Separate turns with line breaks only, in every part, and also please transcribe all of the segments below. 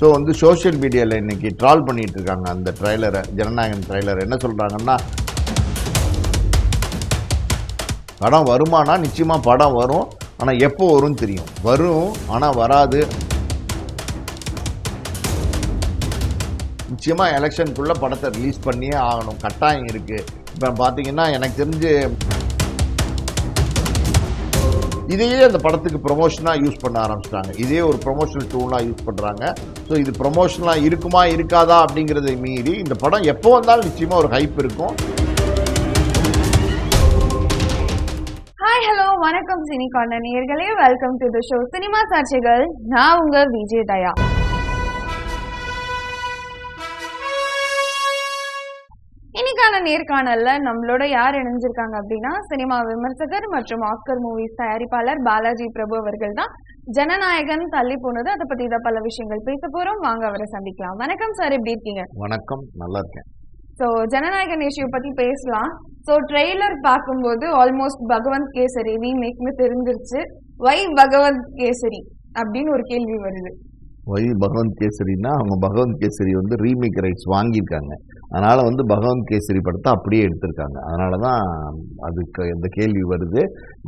So வந்து social மீடியாவில் இன்னைக்கு ட்ரால் பண்ணிட்டு இருக்காங்க அந்த ட்ரைலரை, ஜனநாயகன் ட்ரைலர். என்ன சொல்கிறாங்கன்னா, படம் வருமானா நிச்சயமாக படம் வரும், ஆனால் எப்போ வரும்னு தெரியும். வரும் ஆனால் வராது. நிச்சயமாக எலெக்ஷனுக்குள்ளே படத்தை ரிலீஸ் பண்ணியே ஆகணும், கட்டாயம் இருக்குது. இப்போ பார்த்தீங்கன்னா எனக்கு தெரிஞ்சு இதையே அந்த படத்துக்கு ப்ரொமோஷனாக யூஸ் பண்ண ஆரம்பிச்சிட்டாங்க. இதே ஒரு ப்ரொமோஷனல் டூலாக யூஸ் பண்ணுறாங்க. ஸோ இது ப்ரொமோஷனலாக இருக்குமா இருக்காதா அப்படிங்கிறதை மீறி இந்த படம் எப்போ வந்தாலும் நிச்சயமாக ஒரு ஹைப் இருக்கும்.
ஹாய் ஹலோ வணக்கம் சினி கார்னர் நேயர்களே, welcome to the show cinema சாட்சிகள். நான் உங்க விஜய் தயா. இன்னைக்கான நேர்காணல்ல நம்மளோட யார் இணைஞ்சிருக்காங்க அப்படின்னா, சினிமா விமர்சகர் மற்றும் ஆஸ்கர் மூவிஸ் தயாரிப்பாளர் பாலாஜி பிரபு அவர்கள் தான். ஜனநாயகன் தள்ளி போனது, அதை பத்தி தான் பல விஷயங்கள் பேச போறோம். வாங்க அவரை சந்திக்கலாம். வணக்கம் சார், எப்படி இருக்கீங்க?
வணக்கம், நல்லா இருக்கேன்.
ஸோ ஜனநாயகன் இஷ்யூ பத்தி பேசலாம். ஸோ ட்ரெய்லர் பார்க்கும்போது ஆல்மோஸ்ட் பகவந்த் கேசரி ரீமேக்னு தெரிஞ்சிருச்சு. வை பகவந்த் கேசரி அப்படின்னு ஒரு கேள்வி வருது.
வை பகவந்த் கேசரின்னா, அவங்க பகவந்த் கேசரி வந்து ரீமேக் ரைட்ஸ் வாங்கியிருக்காங்க. அதனால் வந்து பகவந்த் கேசரி படத்தை அப்படியே எடுத்திருக்காங்க. அதனால தான் அதுக்கு இந்த கேள்வி வருது.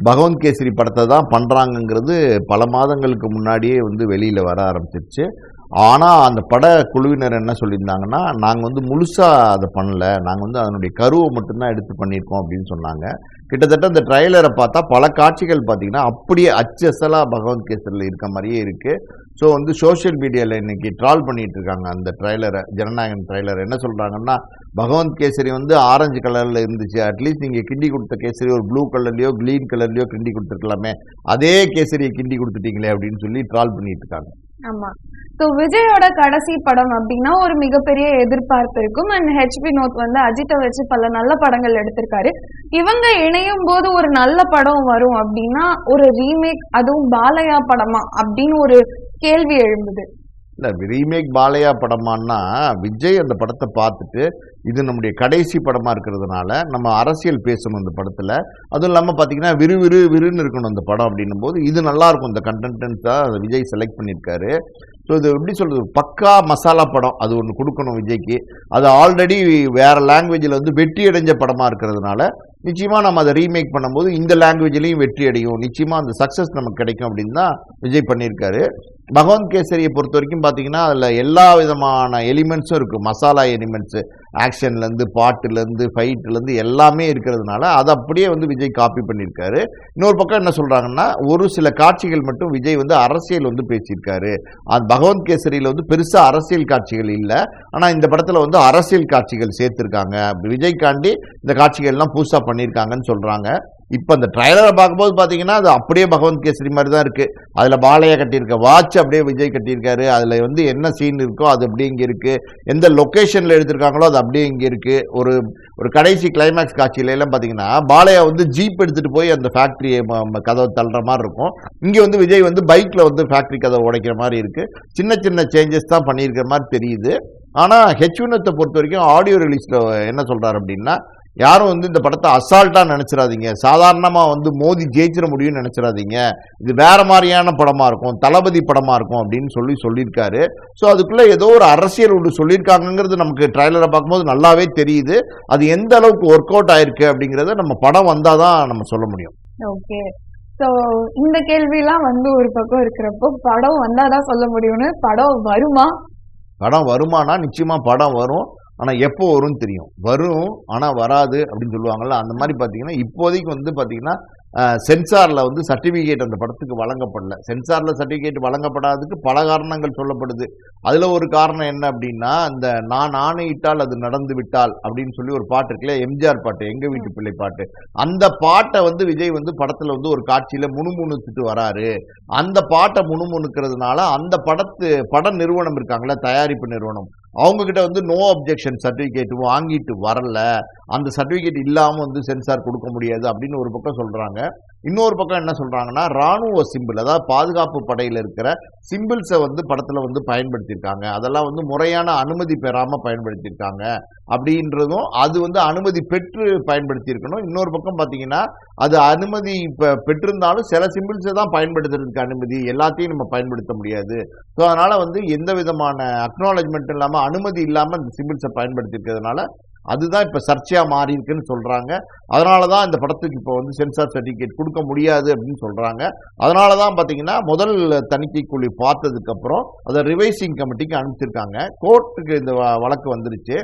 பகவந்த் கேசரி படத்தை தான் பண்ணுறாங்கங்கிறது பல மாதங்களுக்கு முன்னாடியே வந்து வெளியில் வர ஆரம்பிச்சிருச்சு. ஆனால் அந்த பட குழுவினர் என்ன சொல்லியிருந்தாங்கன்னா, நாங்கள் வந்து முழுசாக அதை பண்ணல, நாங்கள் வந்து அதனுடைய கருவை மட்டும்தான் எடுத்து பண்ணியிருக்கோம் அப்படின்னு சொன்னாங்க. கிட்டத்தட்ட அந்த ட்ரைலரை பார்த்தா பல காட்சிகள் பார்த்தீங்கன்னா அப்படியே அச்சசலாக பகவந்த் கேசரியில் இருக்க மாதிரியே இருக்குது. ஸோ வந்து சோஷியல் மீடியாவில் இன்னைக்கு ட்ரால் பண்ணிட்டு இருக்காங்க அந்த ட்ரைலரை, ஜனநாயகன் ட்ரைலர். என்ன சொல்கிறாங்கன்னா, பகவந்த் கேசரி வந்து ஆரஞ்சு கலரில் இருந்துச்சு, அட்லீஸ்ட் நீங்கள் கிண்டி கொடுத்த கேசரி ஒரு ப்ளூ கலர்லையோ க்ரீன் கலர்லையோ கிண்டி கொடுத்துருக்கலாமே, அதே கேசரியை கிண்டி கொடுத்துட்டீங்களே அப்படின்னு சொல்லி ட்ரால் பண்ணிட்டு இருக்காங்க.
ஆமா. ஸோ விஜயோட கடைசி படம் அப்படின்னா ஒரு மிகப்பெரிய எதிர்பார்ப்பு இருக்கும். அண்ட் ஹெச் வினோத் வந்து அஜித்தை வச்சு பல நல்ல படங்கள் எடுத்திருக்காரு. இவங்க இணையும் போது ஒரு நல்ல படம் வரும் அப்படின்னா ஒரு ரீமேக், அதுவும் பாலையா படமா அப்படின்னு ஒரு கேள்வி எழும்புது.
இல்லை, ரீமேக் பாலையா படமானா, விஜய் அந்த படத்தை பார்த்துட்டு இது நம்முடைய கடைசி படமாக இருக்கிறதுனால நம்ம அரசியல் பேசணும் இந்த படத்தில். அதுவும் இல்லாமல் பார்த்தீங்கன்னா விறுன்னு இருக்கணும் அந்த படம் அப்படின்னும் போது இது நல்லாயிருக்கும். இந்த கண்டென்ட் தான் விஜய் செலக்ட் பண்ணியிருக்காரு. ஸோ இது எப்படி சொல்கிறது, பக்கா மசாலா படம் அது ஒன்று கொடுக்கணும் விஜய்க்கு. அது ஆல்ரெடி வேறு லாங்குவேஜில் வந்து வெற்றி அடைஞ்ச படமாக இருக்கிறதுனால நிச்சயமாக நம்ம அதை ரீமேக் பண்ணும்போது இந்த லாங்குவேஜ்லேயும் வெற்றி அடையும், நிச்சயமாக அந்த சக்ஸஸ் நமக்கு கிடைக்கும் அப்படின்னு தான் விஜய் பண்ணியிருக்காரு. பகவந்த் கேசரியை பொறுத்த வரைக்கும் பார்த்தீங்கன்னா அதில் எல்லா விதமான எலிமெண்ட்ஸும் இருக்குது. மசாலா எலிமெண்ட்ஸு, ஆக்ஷன்லேருந்து பாட்டுலேருந்து ஃபைட்லேருந்து எல்லாமே இருக்கிறதுனால அதை அப்படியே வந்து விஜய் காப்பி பண்ணியிருக்காரு. இன்னொரு பக்கம் என்ன சொல்கிறாங்கன்னா, ஒரு சில காட்சிகள் மட்டும் விஜய் வந்து அரசியல் வந்து பேசியிருக்காரு. அது பகவந்த் கேசரியில் வந்து பெருசாக அரசியல் காட்சிகள் இல்லை, ஆனால் இந்த படத்தில் வந்து அரசியல் காட்சிகள் சேர்த்துருக்காங்க. விஜய்காண்டி இந்த காட்சிகள்லாம் புதுசாக பண்ணியிருக்காங்கன்னு சொல்கிறாங்க. இப்போ அந்த ட்ரைலரை பார்க்கும்போது பார்த்தீங்கன்னா அது அப்படியே பகவந்த் கேசரி மாதிரி தான் இருக்குது. அதில் பாலையா கட்டியிருக்க வாட்ச் அப்படியே விஜய் கட்டியிருக்காரு. அதில் வந்து என்ன சீன் இருக்கோ அது அப்படியே இங்கே இருக்குது. எந்த லொக்கேஷனில் எடுத்திருக்காங்களோ அது அப்படியே இங்கே இருக்குது. ஒரு கடைசி கிளைமேக்ஸ் காட்சியிலலாம் பார்த்தீங்கன்னா பாலையா வந்து ஜீப் எடுத்துகிட்டு போய் அந்த ஃபேக்ட்ரியை கதவை தள்ளுற மாதிரி இருக்கும். இங்கே வந்து விஜய் வந்து பைக்கில் வந்து ஃபேக்ட்ரி கதவை உடைக்கிற மாதிரி இருக்குது. சின்ன சின்ன சேஞ்சஸ் தான் பண்ணியிருக்கிற மாதிரி தெரியுது. ஆனால் ஹெச் வினோத்தை பொறுத்த வரைக்கும் ஆடியோ ரிலீஸில் என்ன சொல்கிறார் அப்படின்னா, யாரும் வந்து இந்த படத்தை அசால்ட்டாக நினச்சிடாதீங்க, சாதாரணமாக வந்து மோதி ஜெயிச்சிட முடியும்னு நினச்சிடாதீங்க, இது வேறு மாதிரியான படமாக இருக்கும், தளபதி படமாக இருக்கும் அப்படின்னு சொல்லியிருக்காரு. ஸோ அதுக்குள்ளே ஏதோ ஒரு அரசியல் ஒன்று சொல்லியிருக்காங்கிறது நமக்கு ட்ரைலரை பார்க்கும்போது நல்லாவே தெரியுது. அது எந்த அளவுக்கு ஒர்க் அவுட் ஆயிருக்கு அப்படிங்கிறத நம்ம படம் வந்தால் தான் நம்ம சொல்ல முடியும்.
ஓகே. ஸோ இந்த கேள்விலாம் வந்து ஒரு பக்கம் இருக்கிறப்போ படம் வந்தாதான் சொல்ல முடியும்னு, படம் வருமா?
படம் வருமானா நிச்சயமாக படம் வரும், ஆனால் எப்போ வரும்னு தெரியும். வரும் ஆனால் வராது அப்படின்னு சொல்லுவாங்கள்ல, அந்த மாதிரி பார்த்தீங்கன்னா இப்போதைக்கு வந்து பார்த்தீங்கன்னா சென்சாரில் வந்து சர்டிஃபிகேட் அந்த படத்துக்கு வழங்கப்படல. சென்சாரில் சர்டிஃபிகேட் வழங்கப்படாததுக்கு பல காரணங்கள் சொல்லப்படுது. அதில் ஒரு காரணம் என்ன அப்படின்னா, இந்த நான் ஆணையிட்டால் அது நடந்து விட்டால் அப்படின்னு சொல்லி ஒரு பாட்டு இருக்குல்ல, எம்ஜிஆர் பாட்டு, எங்கள் வீட்டு பிள்ளை பாட்டு. அந்த பாட்டை வந்து விஜய் வந்து படத்தில் வந்து ஒரு காட்சியில் முணுமுணுத்துட்டு வராரு. அந்த பாட்டை முணுமுணுக்கிறதுனால அந்த பட நிறுவனம் இருக்காங்களே, தயாரிப்பு நிறுவனம், அவங்கக்கிட்ட வந்து நோ அப்ஜெக்ஷன் சர்டிஃபிகேட் வாங்கிட்டு வரல, அந்த சர்டிஃபிகேட் இல்லாமல் வந்து சென்சார் கொடுக்க முடியாது அப்படின்னு ஒரு பக்கம் சொல்கிறாங்க. இன்னொரு பக்கம் என்ன சொல்றாங்கன்னா ராணுவ சிம்பிள், அதாவது பாதுகாப்பு படையில் இருக்கிற சிம்பிள்ஸை வந்து படத்துல வந்து பயன்படுத்தியிருக்காங்க. அதெல்லாம் வந்து முறையான அனுமதி பெறாம பயன்படுத்தியிருக்காங்க அப்படின்றதும், அது வந்து அனுமதி பெற்று பயன்படுத்தியிருக்கணும். இன்னொரு பக்கம் பார்த்தீங்கன்னா அது அனுமதி பெற்றிருந்தாலும் சில சிம்பிள்ஸை தான் பயன்படுத்துறதுக்கு அனுமதி, எல்லாத்தையும் நம்ம பயன்படுத்த முடியாது. ஸோ அதனால வந்து எந்த விதமான அக்னாலஜ்மெண்ட் இல்லாமல் அனுமதி இல்லாமல் இந்த சிம்பிள்ஸை பயன்படுத்தியிருக்கிறதுனால அதுதான் இப்ப சர்ச்சையா மாறி இருக்குன்னு சொல்றாங்க. அதனாலதான் இந்த படத்துக்கு இப்போ வந்து சென்சார் சர்டிபிகேட் கொடுக்க முடியாது அப்படின்னு சொல்றாங்க. அதனாலதான் பாத்தீங்கன்னா முதல் தணிக்கை குழு பார்த்ததுக்கு அப்புறம் அதை ரிவைசிங் கமிட்டிக்கு அனுப்பிச்சிருக்காங்க. கோர்ட்டுக்கு இந்த வழக்கு வந்துருச்சு.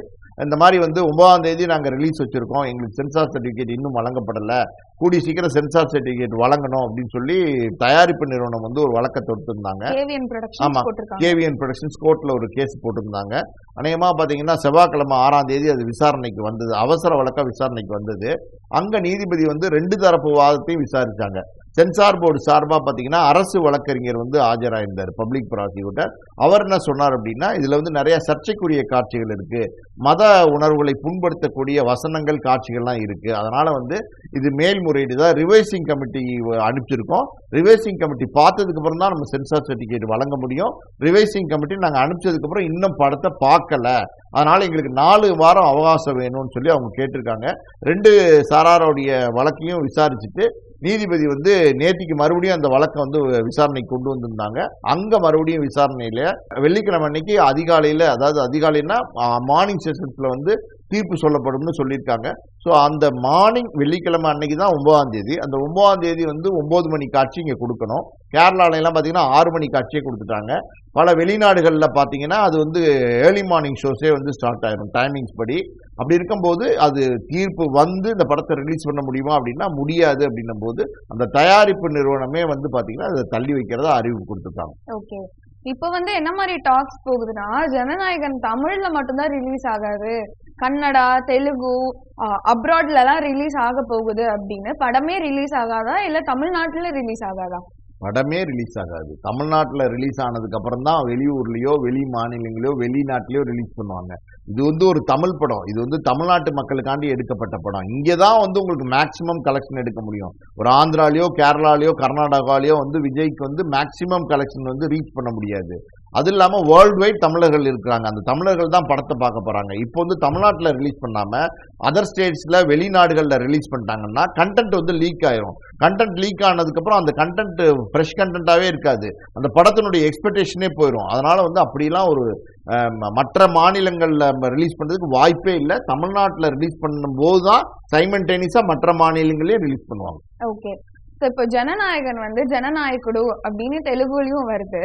இந்த மாதிரி வந்து 9ஆம் தேதி நாங்கள் ரிலீஸ் வச்சிருக்கோம், எங்களுக்கு சென்சார் சர்டிஃபிகேட் இன்னும் வழங்கப்படலை, கூடிய சீக்கிரம் சென்சார் சர்டிஃபிகேட் வழங்கணும் அப்படின்னு சொல்லி தயாரிப்பு நிறுவனம் வந்து ஒரு வழக்கை தொடுத்திருந்தாங்க. ஆமா, கேவிஎன் ப்ரொடக்ஷன்ஸ் கோர்ட்ல ஒரு கேஸ் போட்டிருந்தாங்க. அநேகமாக பார்த்தீங்கன்னா செவ்வாய்க்கிழமை 6ஆம் தேதி அது விசாரணைக்கு வந்தது, அவசர வழக்கா விசாரணைக்கு வந்தது. அங்க நீதிபதி வந்து 2 தரப்பு வாதத்தையும் விசாரிச்சாங்க. சென்சார் போர்டு சார்பாக பார்த்தீங்கன்னா அரசு வழக்கறிஞர் வந்து ஆஜராயிருந்தார், பப்ளிக் ப்ராசிக்யூட்டர். அவர் என்ன சொன்னார் அப்படின்னா, இதுல வந்து நிறைய சர்ச்சைக்குரிய காட்சிகள் இருக்கு, மத உணர்வுகளை புண்படுத்தக்கூடிய வசனங்கள் காட்சிகள்லாம் இருக்கு, அதனால வந்து இது மேல்முறையீடு தான், ரிவைசிங் கமிட்டி அனுப்பிச்சிருக்கோம், ரிவைசிங் கமிட்டி பார்த்ததுக்கு அப்புறம் தான் நம்ம சென்சார் சர்டிஃபிகேட் வழங்க முடியும், ரிவைசிங் கமிட்டி நாங்கள் அனுப்பிச்சதுக்கு அப்புறம் இன்னும் படத்தை பார்க்கல, அதனால எங்களுக்கு 4 வாரம் அவகாசம் வேணும்னு சொல்லி அவங்க கேட்டிருக்காங்க. 2 சாராருடைய வழக்கையும் விசாரிச்சுட்டு நீதிபதி வந்து நேற்றுக்கு மறுபடியும் அந்த வழக்கை வந்து விசாரணைக்கு கொண்டு வந்திருந்தாங்க. அங்க மறுபடியும் விசாரணையில வெள்ளிக்கிழமை அன்னைக்கு அதிகாலையில, அதாவது அதிகாலைன்னா மார்னிங் செஷன்ஸ்ல வந்து தீர்ப்பு சொல்லப்படும்னு சொல்லியிருக்காங்க. ஸோ அந்த மார்னிங் வெள்ளிக்கிழமை அன்னைக்கு தான் 9ஆம் தேதி. அந்த 9ஆம் தேதி வந்து 9 மணி காட்சி இங்கே கொடுக்கணும். கேரளாலெல்லாம் பார்த்தீங்கன்னா 6 மணி காட்சியே கொடுத்துட்டாங்க. பல வெளிநாடுகளில் பார்த்தீங்கன்னா அது வந்து ஏர்லி மார்னிங் ஷோஸே வந்து ஸ்டார்ட் ஆயிடும் டைமிங்ஸ் படி. அப்படி இருக்கும்போது அது தீர்ப்பு வந்து இந்த படத்தை ரிலீஸ் பண்ண முடியுமா அப்படின்னா முடியாது. அப்படின்னும் போது அந்த தயாரிப்பு நிறுவனமே வந்து பார்த்தீங்கன்னா அதை தள்ளி வைக்கிறதா அறிவிப்பு கொடுத்துருக்காங்க.
ஓகே, இப்போ வந்து என்ன மாதிரி டாக்ஸ் போகுதுன்னா, ஜனநாயகன் தமிழ்ல மட்டும்தான் ரிலீஸ் ஆகாது, கன்னடா, தெலுங்கு, அப்ராட்ல எல்லாம் ரிலீஸ் ஆக போகுது அப்படின்னு. படமே ரிலீஸ் ஆகாதா இல்ல தமிழ்நாட்டுல ரிலீஸ் ஆகாதா?
படமே ரிலீஸ் ஆகாது. தமிழ்நாட்டில் ரிலீஸ் ஆனதுக்கு அப்புறம் தான் வெளியூர்லயோ வெளி மாநிலங்களையோ வெளிநாட்டிலையோ ரிலீஸ் பண்ணுவாங்க. இது வந்து ஒரு தமிழ் படம், இது வந்து தமிழ்நாட்டு மக்களுக்காண்டி எடுக்கப்பட்ட படம். இங்கே தான் வந்து உங்களுக்கு மேக்சிமம் கலெக்ஷன் எடுக்க முடியும். ஒரு ஆந்திராலையோ கேரளாலையோ கர்நாடகாலையோ வந்து விஜய்க்கு வந்து மேக்சிமம் கலெக்ஷன் வந்து ரீச் பண்ண முடியாது. அது இல்லாமல் வேர்ல்டு வைட் தமிழர்கள் இருக்கிறாங்க, அந்த தமிழர்கள் தான் படத்தை பார்க்க போறாங்க. இப்போ வந்து தமிழ்நாட்டில் ரிலீஸ் பண்ணாம அதர் ஸ்டேட்ஸ்ல வெளிநாடுகளில் ரிலீஸ் பண்ணிட்டாங்கன்னா கண்டென்ட் வந்து லீக் ஆயிரும். கண்டென்ட் லீக் ஆனதுக்கப்புறம் அந்த கண்டென்ட் ஃப்ரெஷ் கண்டென்ட்டாகவே இருக்காது, அந்த படத்தினுடைய எக்ஸ்பெக்டேஷனே போயிடும். அதனால வந்து அப்படிலாம் ஒரு மற்ற மாநிலங்களில் ரிலீஸ் பண்ணுறதுக்கு வாய்ப்பே இல்லை. தமிழ்நாட்டில் ரிலீஸ் பண்ணும்போது தான் சைமல்டேனியஸாக மற்ற மாநிலங்களையும் ரிலீஸ் பண்ணுவாங்க.
ஓகே, இப்போ ஜனநாயகன் வந்து ஜனநாயகுடு அப்படின்னு தெலுங்குலயும் வருது.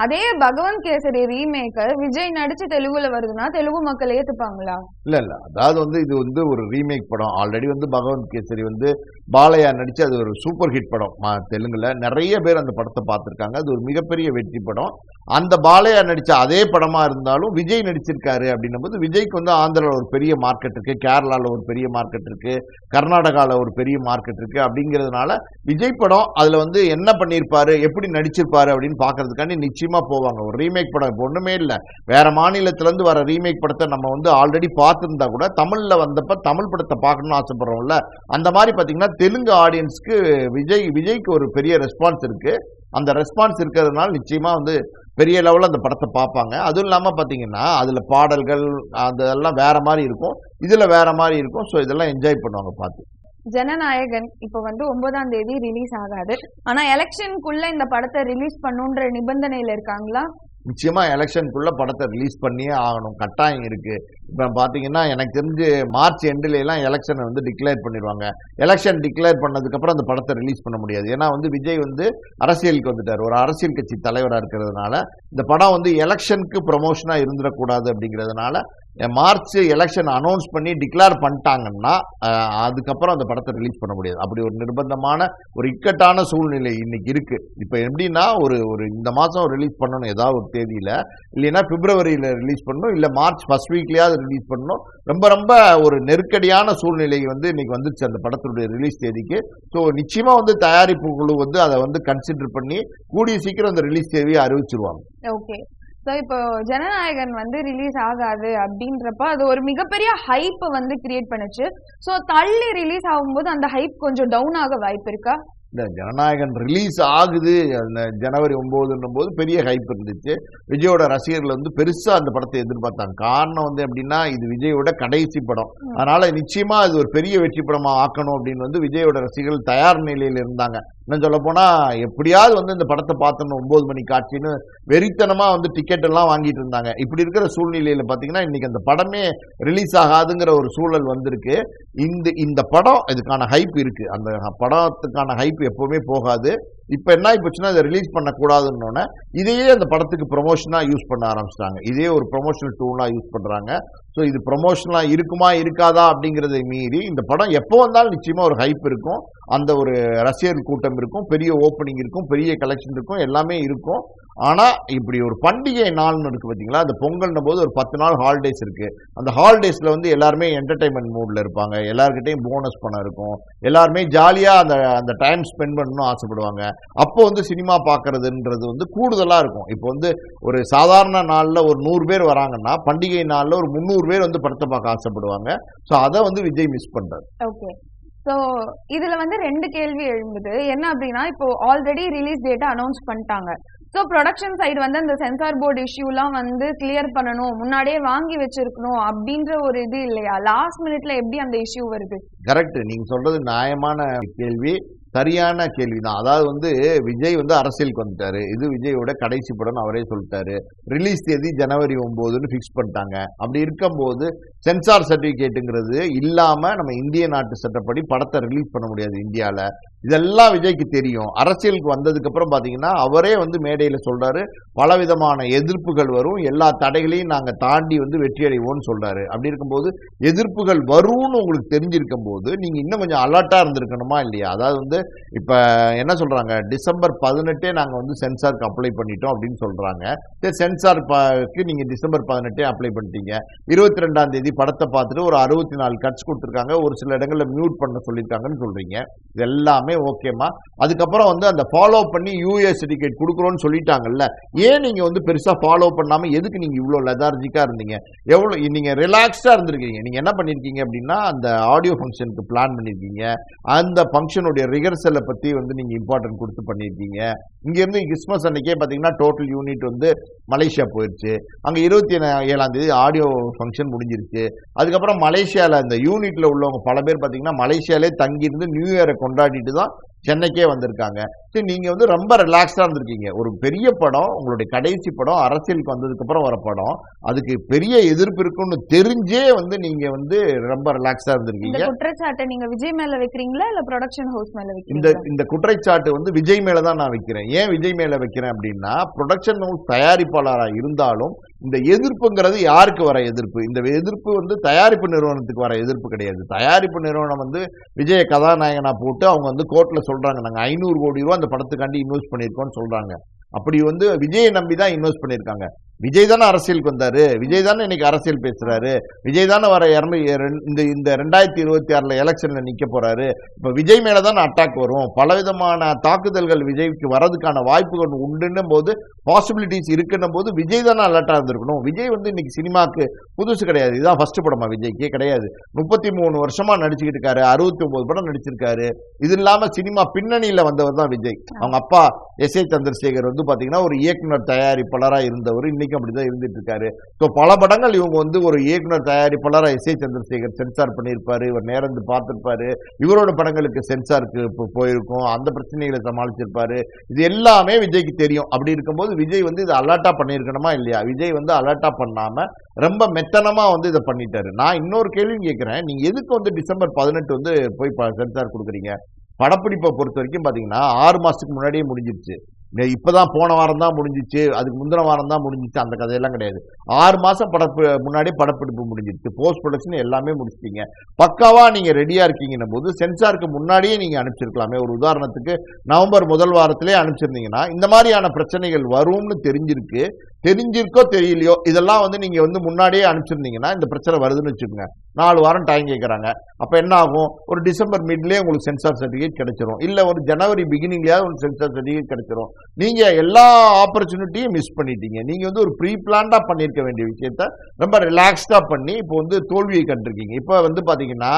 அதே பகவந்த் கேசரி ரீமேக்கர் விஜய் நடிச்சு தெலுங்குல வருதுன்னா தெலுங்கு மக்கள் ஏத்துப்பாங்களா?
இல்ல, அதாவது வந்து இது வந்து ஒரு ரீமேக் படம். ஆல்ரெடி வந்து பகவந்த் கேசரி வந்து பாலையா நடிச்சு அது ஒரு சூப்பர் ஹிட் படம். தெலுங்குல நிறைய பேர் அந்த படத்தை பார்த்துருக்காங்க. அது ஒரு மிகப்பெரிய வெற்றி படம். அந்த பாலையா நடிச்ச அதே படமா இருந்தாலும் விஜய் நடிச்சிருக்காரு அப்படின்னும் போது விஜய்க்கு வந்து ஆந்திராவில் ஒரு பெரிய மார்க்கெட் இருக்கு, கேரளாவில் ஒரு பெரிய மார்க்கெட் இருக்கு, கர்நாடகாவில் ஒரு பெரிய மார்க்கெட் இருக்கு. அப்படிங்கிறதுனால விஜய் படம் அதுல வந்து என்ன பண்ணியிருப்பாரு, எப்படி நடிச்சிருப்பாரு அப்படின்னு பாக்குறதுக்காண்டி நிச்சயமா போவாங்க. ஒரு ரீமேக் படம் இப்போ ஒண்ணுமே இல்லை, வேற மாநிலத்துல இருந்து வர ரீமேக் படத்தை நம்ம வந்து ஆல்ரெடி பார்த்துருந்தா கூட தமிழ்ல வந்தப்ப தமிழ் படத்தை பார்க்கணும்னு ஆசைப்படுறோம்ல, அந்த மாதிரி பாத்தீங்கன்னா தெலுங்கு ஆடியன்ஸ்க்கு விஜய்க்கு ஒரு பெரிய ரெஸ்பான்ஸ் இருக்கு. அந்த ரெஸ்பான்ஸ் இருக்கிறதுனால நிச்சயமா வந்து பெரிய லெவலில் அந்த படத்தை பார்ப்பாங்க. அதுவும் இல்லாமல் பார்த்தீங்கன்னா அதில் பாடல்கள் அதெல்லாம் வேற மாதிரி இருக்கும், இதில் வேற மாதிரி இருக்கும். ஸோ இதெல்லாம் என்ஜாய் பண்ணுவாங்க பார்த்து.
ஜனநாயகன் இப்போ வந்து 9ஆம் தேதி ரிலீஸ் ஆகாது, ஆனா எலெக்ஷனுக்குள்ள இந்த படத்தை ரிலீஸ் பண்ணுன்ற நிபந்தனையில இருக்காங்களா?
நிச்சயமா எலெக்ஷனுக்குள்ள படத்தை ரிலீஸ் பண்ணியே ஆகணும், கட்டாயம் இருக்கு. இப்போ பார்த்தீங்கன்னா எனக்கு தெரிஞ்சு மார்ச் எண்டில் எல்லாம் எலெக்ஷனை வந்து டிக்ளேர் பண்ணிடுவாங்க. எலெக்ஷன் டிக்ளேர் பண்ணதுக்கு அப்புறம் அந்த படத்தை ரிலீஸ் பண்ண முடியாது. ஏன்னா வந்து விஜய் வந்து அரசியலுக்கு வந்துட்டார், ஒரு அரசியல் கட்சி தலைவராக இருக்கிறதுனால இந்த படம் வந்து எலெக்ஷனுக்கு ப்ரமோஷனா இருந்துடக்கூடாது. அப்படிங்கிறதுனால மார்ச் எலெக்ஷன் அனௌன்ஸ் பண்ணி டிக்ளேர் பண்ணிட்டாங்கன்னா அதுக்கப்புறம் அந்த படத்தை ரிலீஸ் பண்ண முடியாது. அப்படி ஒரு நிர்பந்தமான ஒரு இக்கட்டான சூழ்நிலை இன்னைக்கு இருக்கு. இப்போ எப்படின்னா ஒரு இந்த மாதம் ரிலீஸ் பண்ணணும் ஏதாவது ஒரு தேதியில, இல்லைன்னா பிப்ரவரியில ரிலீஸ் பண்ணணும், இல்லை மார்ச் ஃபர்ஸ்ட் வீக்லயாவது ரிலீஸ் பண்ணணும். ரொம்ப ரொம்ப ஒரு நெருக்கடியான சூழ்நிலை வந்து இன்னைக்கு வந்துருச்சு அந்த படத்தினுடைய ரிலீஸ் தேதிக்கு. ஸோ நிச்சயமா வந்து தயாரிப்பு குழு வந்து அதை வந்து கன்சிடர் பண்ணி கூடிய சீக்கிரம் அந்த ரிலீஸ் தேதியை அறிவிச்சிருவாங்க.
ஓகே, ஸோ இப்போ ஜனநாயகன் வந்து ரிலீஸ் ஆகாது அப்படின்றப்ப அது ஒரு மிகப்பெரிய ஹைப் வந்து கிரியேட் பண்ணுச்சு. ஸோ தள்ளி ரிலீஸ் ஆகும்போது அந்த ஹைப் கொஞ்சம் டவுன் ஆக வாய்ப்பு இருக்கா?
இந்த ஜனநாயகன் ரிலீஸ் ஆகுது அந்த ஜனவரி 9 போது பெரிய ஹைப் இருந்துச்சு. விஜயோட ரசிகர்கள் வந்து பெருசா அந்த படத்தை எதிர்பார்த்தாங்க. காரணம் வந்து எப்படின்னா இது விஜயோட கடைசி படம், அதனால நிச்சயமா இது ஒரு பெரிய வெற்றி படமா ஆக்கணும் அப்படின்னு வந்து விஜயோட ரசிகர்கள் தயார் நிலையில் இருந்தாங்க. இன்னும் சொல்ல போனா எப்படியாவது வந்து இந்த படத்தை பார்த்தோம் 9 மணி காட்சின்னு வெறித்தனமா வந்து டிக்கெட் எல்லாம் வாங்கிட்டு இருந்தாங்க. இப்படி இருக்கிற சூழ்நிலையில பாத்தீங்கன்னா இன்னைக்கு அந்த படமே ரிலீஸ் ஆகாதுங்கிற ஒரு சூழல் வந்திருக்கு. இந்த படம் இதுக்கான ஹைப் இருக்கு. அந்த படத்துக்கான ஹைப் எப்பவுமே போகாது. இப்ப என்ன ஆயிப்போச்சுன்னா இதை ரிலீஸ் பண்ணக்கூடாதுன்னு இதையே அந்த படத்துக்கு ப்ரொமோஷனா யூஸ் பண்ண ஆரம்பிச்சிட்டாங்க. இதே ஒரு ப்ரொமோஷனல் டூலா யூஸ் பண்றாங்க. ஸோ இது ப்ரொமோஷனலா இருக்குமா இருக்காதா அப்படிங்கிறதை மீறி இந்த படம் எப்போ வந்தாலும் நிச்சயமா ஒரு ஹைப் இருக்கும், அந்த ஒரு ரசிகர் கூட்டம் இருக்கும், பெரிய ஓப்பனிங் இருக்கும், பெரிய கலெக்ஷன் இருக்கும், எல்லாமே இருக்கும். ஆனா இப்படி ஒரு பண்டிகை நாள்னு இருக்கு பாத்தீங்களா, அந்த பொங்கல்ன போது ஒரு 10 நாள் ஹாலிடேஸ் இருக்கு. அந்த ஹாலிடேஸ்ல வந்து எல்லாருமே என்டர்டைன்மெண்ட் மூட்ல இருப்பாங்க, எல்லார்கிட்டையும் போனஸ் பணம் இருக்கும், எல்லாருமே ஜாலியா அந்த டைம் ஸ்பெண்ட் பண்ணணும்னு ஆசைப்படுவாங்க. அப்போ வந்து சினிமா பார்க்கறதுன்றது வந்து கூடுதலா இருக்கும். இப்போ வந்து ஒரு சாதாரண நாள்ல ஒரு 100 பேர் வராங்கன்னா பண்டிகை நாள்ல ஒரு 300 பேர் வந்து படத்தை பார்க்க ஆசைப்படுவாங்க. ஸோ அதை வந்து விஜய் மிஸ் பண்றாரு.
ஓகே, ஸோ இதுல வந்து 2 கேள்வி எழும்புது. என்ன அப்படின்னா, இப்போ ஆல்ரெடி ரிலீஸ் டேட்டை அனௌன்ஸ் பண்ணிட்டாங்க. ஸோ ப்ரொடக்ஷன் சைடு வந்து அந்த சென்சார் போர்டு இஷ்யூலாம் வந்து கிளியர் பண்ணணும், முன்னாடியே வாங்கி வச்சிருக்கணும் அப்படின்ற ஒரு இது இல்லையா? லாஸ்ட் மினிட்ல எப்படி அந்த இஷ்யூ வருது?
கரெக்ட், நீங்க சொல்றது நியாயமான கேள்வி, சரியான கேள்விதான். அதாவது வந்து விஜய் வந்து அரசியலுக்கு வந்துட்டாரு, இது விஜயோட கடைசி படம் அவரே சொல்லிட்டாரு. ரிலீஸ் தேதி ஜனவரி 9 ஃபிக்ஸ் பண்ணிட்டாங்க. அப்படி இருக்கும்போது சென்சார் சர்டிபிகேட்டுங்கிறது இல்லாம நம்ம இந்திய நாட்டு சட்டப்படி படத்தை ரிலீஸ் பண்ண முடியாது இந்தியால. இதெல்லாம் விஜய்க்கு தெரியும். அரசியலுக்கு வந்ததுக்கு அப்புறம் பாத்தீங்கன்னா அவரே வந்து மேடையில சொல்றாரு, பலவிதமான எதிர்ப்புகள் வரும், எல்லா தடைகளையும் நாங்க தாண்டி வந்து வெற்றி அடைவோம்னு சொல்றாரு. அப்படி இருக்கும்போது எதிர்ப்புகள் வரும்னு உங்களுக்கு தெரிஞ்சிருக்கும் போது நீங்க இன்னும் கொஞ்சம் அலர்ட்டா இருந்திருக்கணுமா இல்லையா? அதாவது வந்து இப்ப என்ன சொல்றாங்க, டிசம்பர் 18 நாங்க வந்து சென்சாருக்கு அப்ளை பண்ணிட்டோம் அப்படின்னு சொல்றாங்க. சரி, சென்சாருக்கு நீங்க டிசம்பர் 18 அப்ளை பண்ணிட்டீங்க, 22ஆம் தேதி படத்தை பார்த்துட்டு ஒரு 64 கட்ஸ் கொடுத்துருக்காங்க, ஒரு சில இடங்கள்ல மியூட் பண்ண சொல்லியிருக்காங்கன்னு சொல்றீங்க. இது எல்லாமே ஓகேமா. அதுக்கப்புறம் வந்து அந்த ஃபாலோ பண்ணி யூஎஸ் சர்டிஃபிகேட் கொடுக்குறோன்னு சொல்லிட்டாங்கல்ல, ஏன் நீங்க வந்து பெருசா ஃபாலோ பண்ணாம எதுக்கு நீங்க இவ்வளவு லெதார்ஜிக்கா இருந்தீங்க? எவ்வளவு நீங்க ரிலாக்ஸ்டா இருந்திருக்கீங்க? நீங்க என்ன பண்ணிருக்கீங்க அப்படின்னா அந்த ஆடியோ ஃபங்க்ஷனுக்கு பிளான் பண்ணிருக்கீங்க, அந்த ஃபங்க்ஷனுடைய ரிஹர்சலை பத்தி வந்து நீங்க இம்பார்ட்டன்ட் கொடுத்து பண்ணிருக்கீங்க. இங்க இருந்து கிறிஸ்மஸ் அன்னைக்கே பாத்தீங்கன்னா டோட்டல் யூனிட் வந்து மலேசியா போயிருச்சு. அங்க 27ஆம் தேதி ஆடியோ ஃபங்க்ஷன் முடிஞ்சிருச்சு. அதுக்கப்புறம் மலேசியால இந்த யூனிட்ல உள்ளவங்க பல பேர் பாத்தீங்கன்னா மலேசியாலே தங்கி இருந்து நியூ இயரை கொண்டாடிட்டு தான் சென்னைக்கே வந்திருக்காங்க. சரி, நீங்க வந்து ரொம்ப ரிலாக்ஸ்டா இருந்திருக்கீங்க. ஒரு பெரிய படம், உங்களுடைய கடைசி படம், அரசியலுக்கு வந்ததுக்கு அப்புறம் வர படம், அதுக்கு பெரிய எதிர்ப்பு இருக்குன்னு தெரிஞ்சே வந்து நீங்க வந்து ரொம்ப ரிலாக்ஸ்டா இருந்திருக்கீங்க.
இந்த குற்றச்சாட்டை நீங்க விஜய் மேல வைக்கிறீங்களா இல்ல ப்ரொடக்ஷன் ஹவுஸ் மேல வைக்கிறீங்களா?
இந்த குற்றச்சாட்டு வந்து விஜய் மேல தான் நான் வைக்கிறேன். ஏன் விஜய் மேல வைக்கிறேன் அப்படின்னா, ப்ரொடக்ஷன் ஹவுஸ் தயாரிப்பாளரா இருந்தாலும் இந்த எதிர்ப்புங்கிறது யாருக்கு வர எதிர்ப்பு? இந்த எதிர்ப்பு வந்து தயாரிப்பு நிறுவனத்துக்கு வர எதிர்ப்பு கிடையாது. தயாரிப்பு நிறுவனம் வந்து விஜய கதாநாயகனா போட்டு அவங்க வந்து கோர்ட்ல சொல்றாங்க, நாங்க 500 கோடி ரூபாய் அந்த படத்துக்காண்டி இன்வெஸ்ட் பண்ணிருக்கோம்னு சொல்றாங்க. அப்படி வந்து விஜயை நம்பி தான் இன்வெஸ்ட் பண்ணிருக்காங்க. விஜய் தானே அரசியலுக்கு வந்தாரு, விஜய் தானே இன்னைக்கு அரசியல் பேசுறாரு, விஜய் தானே வர இந்த 2026 எலெக்ஷன்ல நிக்க போறாரு. இப்ப விஜய் மேலதான் அட்டாக் வரும், பலவிதமான தாக்குதல்கள் விஜய்க்கு வரதுக்கான வாய்ப்புகள் உண்டுன்னும் போது, பாசிபிலிட்டிஸ் இருக்குன்னும் போது விஜய் தானே அலர்ட்டா இருந்திருக்கணும். விஜய் வந்து இன்னைக்கு சினிமாக்கு புதுசு கிடையாது, இதுதான் ஃபர்ஸ்ட் படமா விஜய்க்கே கிடையாது. 33 வருஷமா நடிச்சுக்கிட்டு இருக்காரு, 69 படம் நடிச்சிருக்காரு. இது இல்லாம சினிமா பின்னணியில வந்தவர் தான் விஜய். அவங்க அப்பா எஸ்.ஏ. சந்திரசேகர் வந்து பாத்தீங்கன்னா ஒரு இயக்குனர் தயாரிப்பாளரா இருந்தவர், இன்னைக்கு அப்படிதான் இருந்துட்டு இருக்காரு. ஸோ பல படங்கள் இவங்க வந்து ஒரு இயக்குனர் தயாரிப்பாளரா எஸ்.ஏ. சந்திரசேகர் சென்சார் பண்ணியிருப்பாரு, இவர் நேர்ந்து பார்த்திருப்பாரு, இவரோட படங்களுக்கு சென்சாருக்கு போயிருக்கும், அந்த பிரச்சனைகளை சமாளிச்சிருப்பாரு. இது எல்லாமே விஜய்க்கு தெரியும். அப்படி இருக்கும்போது விஜய் வந்து இதை அலர்ட்டா பண்ணியிருக்கணுமா இல்லையா? விஜய் வந்து அலர்ட்டா பண்ணாம ரொம்ப மெத்தனமா வந்து இதை பண்ணிட்டாரு. நான் இன்னொரு கேள்வியும் கேட்கிறேன், நீங்க எதுக்கு வந்து டிசம்பர் 18 வந்து போய் சென்சார் கொடுக்குறீங்க? படப்பிடிப்பை பொறுத்த வரைக்கும் பாத்தீங்கன்னா 6 மாசத்துக்கு முன்னாடியே முடிஞ்சிருச்சு. இப்பதான் போன வாரம் தான் முடிஞ்சிச்சு, அதுக்கு முந்தின வாரம் தான் முடிஞ்சிச்சு, அந்த கதையெல்லாம் கிடையாது. 6 மாசம் முன்னாடி படப்பிடிப்பு முடிஞ்சிருச்சு, போஸ்ட் ப்ரொடக்ஷன் எல்லாமே முடிச்சிட்டீங்க, பக்காவா நீங்க ரெடியா இருக்கீங்கன்னும் போது சென்சாருக்கு முன்னாடியே நீங்க அனுப்பிச்சிருக்கலாமே. ஒரு உதாரணத்துக்கு நவம்பர் முதல் வாரத்திலே அனுப்பிச்சிருந்தீங்கன்னா இந்த மாதிரியான பிரச்சனைகள் வரும்னு தெரிஞ்சிருக்கு. தெரிஞ்சிருக்கோ தெரியலையோ இதெல்லாம் வந்து நீங்க வந்து முன்னாடியே அனுப்பிச்சிருந்தீங்கன்னா இந்த பிரச்சனை வருதுன்னு வச்சுக்கோங்க. 4 வாரம் டைம் கேட்குறாங்க. அப்ப என்ன ஆகும்? ஒரு டிசம்பர் மிட்லேயே உங்களுக்கு சென்சார் சர்டிஃபிகேட் கிடைச்சிரும், இல்ல ஒரு ஜனவரி பிகினிங்லயாவது ஒரு சென்சார் சர்டிஃபிகேட் கிடைச்சிரும். நீங்க எல்லா ஆப்பர்ச்சுனிட்டியும் மிஸ் பண்ணிட்டீங்க. நீங்க வந்து ஒரு ப்ரீ பிளான்டா பண்ணிருக்க வேண்டிய விஷயத்த ரொம்ப ரிலாக்ஸ்டா பண்ணி இப்போ வந்து தோல்வியை கண்டிருக்கீங்க. இப்ப வந்து பாத்தீங்கன்னா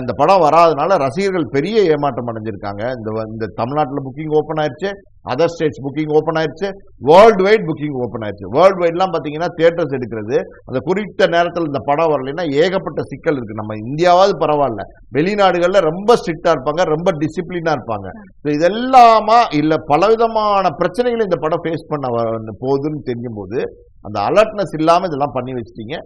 இந்த படம் வராதனால ரசிகர்கள் பெரிய ஏமாற்றம் அடைஞ்சிருக்காங்க. இந்த தமிழ்நாட்டில் புக்கிங் ஓப்பன் ஆயிடுச்சு, அதர் ஸ்டேட்ஸ் புக்கிங் ஓப்பன் ஆயிடுச்சு, வேர்ல்டு வைட் புக்கிங் ஓப்பன் ஆயிடுச்சு. வேர்ல்டு வைட்லாம் பார்த்தீங்கன்னா தியேட்டர்ஸ் எடுக்கிறது அந்த குறித்த நேரத்தில் இந்த படம் வரலைன்னா ஏகப்பட்ட சிக்கல் இருக்கு. நம்ம இந்தியாவாவது பரவாயில்ல, வெளிநாடுகளில் ரொம்ப ஸ்ட்ரிக்டா இருப்பாங்க, ரொம்ப டிசிப்ளினா இருப்பாங்க. இதெல்லாமா இல்லை பலவிதமான பிரச்சனைகளை இந்த படம் ஃபேஸ் பண்ண போகுதுன்னு தெரியும் போது அந்த அலர்ட்னஸ் இல்லாமல் இதெல்லாம் பண்ணி வச்சிட்டீங்க.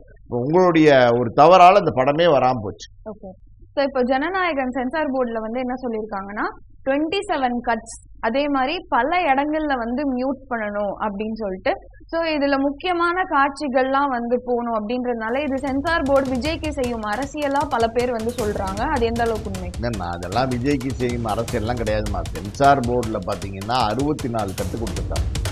உங்களுடைய ஒரு தவறால இந்த படமே வராமல் போச்சு.
ஓகே, ஸோ இப்போ ஜனநாயகன் சென்சார் போர்டில் வந்து என்ன சொல்லியிருக்காங்கன்னா 27 கட்ஸ், அதே மாதிரி பல இடங்கள்ல வந்து மியூட் பண்ணணும் அப்படின்னு சொல்லிட்டு. ஸோ இதுல முக்கியமான காட்சிகள்லாம் வந்து போகணும் அப்படின்றதுனால இது சென்சார் போர்டு விஜய்க்கு செய்யும் அரசியலா பல பேர் வந்து சொல்றாங்க. அது எந்த அளவுக்கு உண்மை?
என்னன்னா அதெல்லாம் விஜய்க்கு செய்யும் அரசியல்லாம் கிடையாதுமா. சென்சார் போர்டில் பார்த்தீங்கன்னா 64 கட்டு கொடுத்துருக்காங்க.